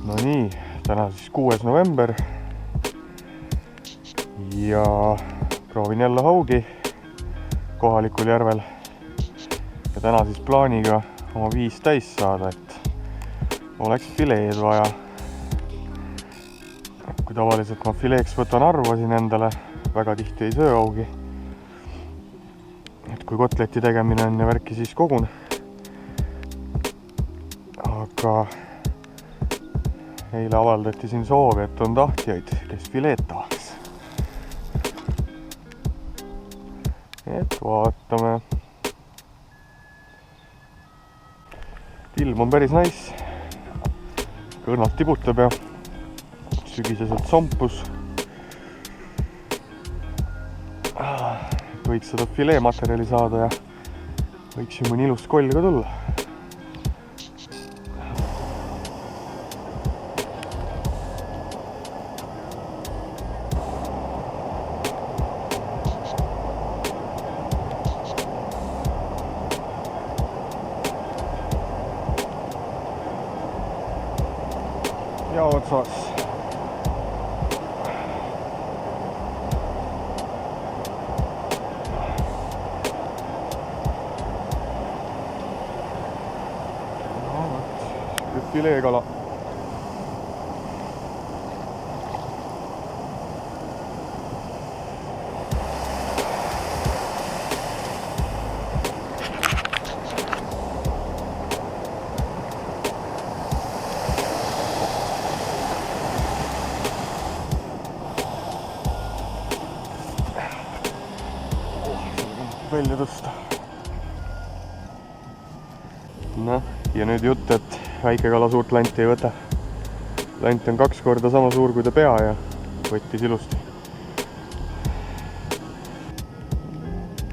No nii, täna siis 6. november ja proovin jälle haugi kohalikul järvel ja täna siis plaaniga oma 5 täis saada, et oleks fileed vaja. Kui tavaliselt ma fileeks võtan harva siin endale, väga tihti ei söö haugi. Et kui kotleti tegemine on ja värki, siis kogun. Aga eile avaldati siin soovi, et on tahtjaid, kes fileed tahaks. Et vaatame. Ilm on päris nice. Kõrnalt tibutab ja sügiseselt sompus. Võiks seda filee materjali saada ja võiks ju mõni ilus koll ka tulla. Ja otsas. Fileekala. Välja tõsta. Noh, ja nüüd jutt, et väike kala suurt lanti ei võta. Lant on 2 korda sama suur kui ta pea ja võttis ilusti.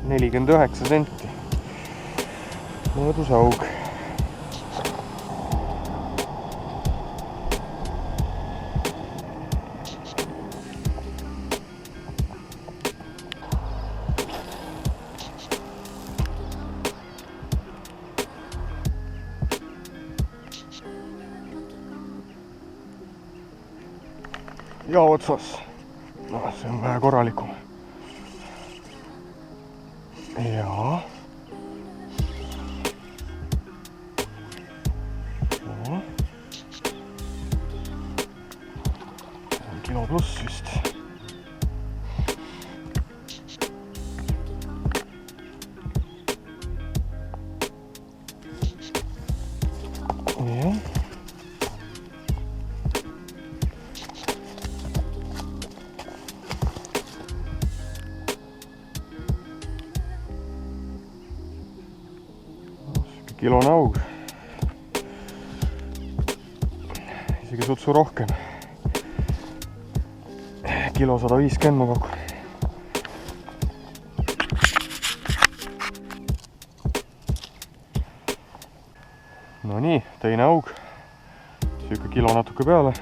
49 senti. Mõõdus haug. Ja otsas. No, see on vähe korralikum. Ja. No. Kilo pluss vist. Ja. Kilone haug. Isegi sutsu rohkem. Kilo 150 ma kokku. No nii, teine haug. Siuke kilo natuke peale.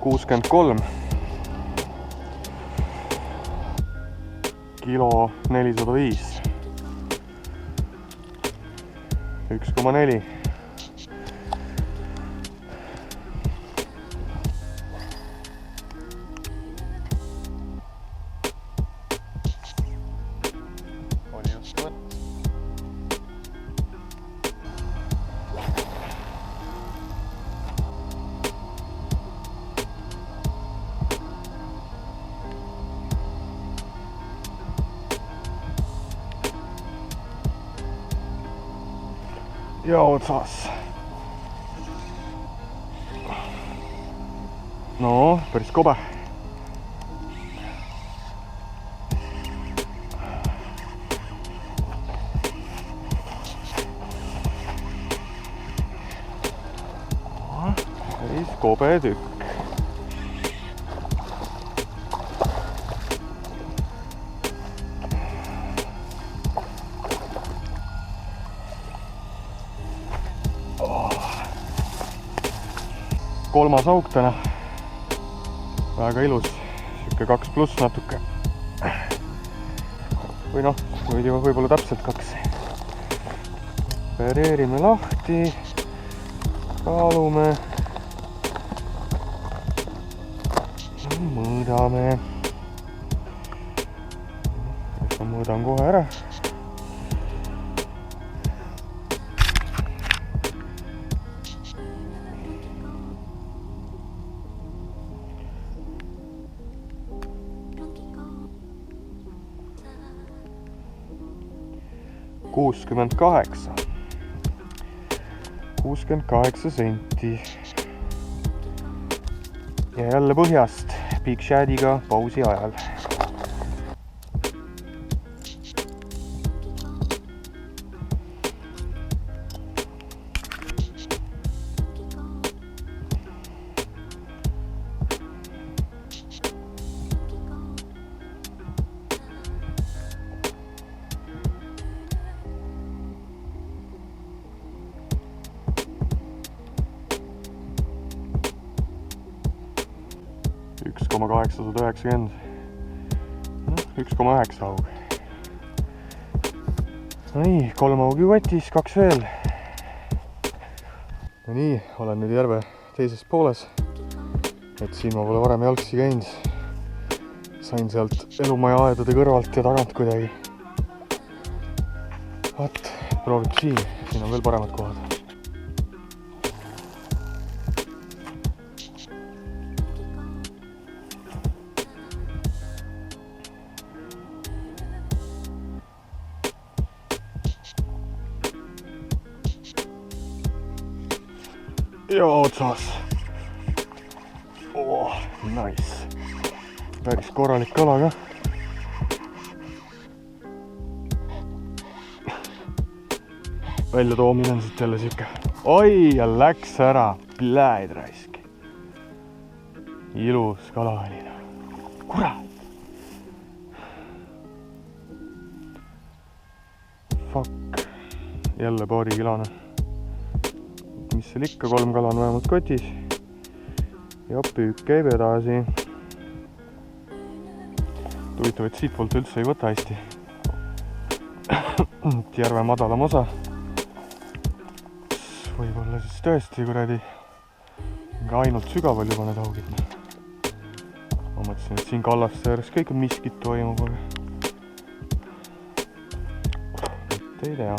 63. Kilo 405. 1,4. Oli just võtt. Ja otsas. No, päris kobe. Päris kobe tükk. Kolmas haug täna. Väga ilus. Siuke 2+ natuke. Või noh, võib-olla täpselt 2. Opereerime lahti. kaalume. Mõõdame. Ma mõõdan kohe ära. Kuuskümmend 68 senti. Ja jälle põhjast Pike shadiga pausi ajal. Üks 890. 1,9 haug. Nii, 3 haugi kotis, 2 veel. No nii, olen nüüd järve teises pooles. Et siin ma pole varem jalgsi käinud. Sain sealt elumaja aedade kõrvalt ja tagant kuidagi. Vaat, proovib siin on veel paremad kohad. Ja otsas. Oh, nice. Päris korralik kala ka. Välja toomine on siit jälle siuke. Oi, ja läks ära. Pläid raisk. Ilus kala oli. Kurat. Fuck. Jälle paari kilane. Mis seal ikka, 3 kala on vähemalt kotis. Ja püük käib edasi. Huvitav, et siit poolt üldse ei võta hästi. Järve madalam osa. Võib-olla siis tõesti kuradi ainult sügaval juba need haugid. Ma mõtlesin, et siin kallaste ääres kõik miskit toimub, aga ei tea.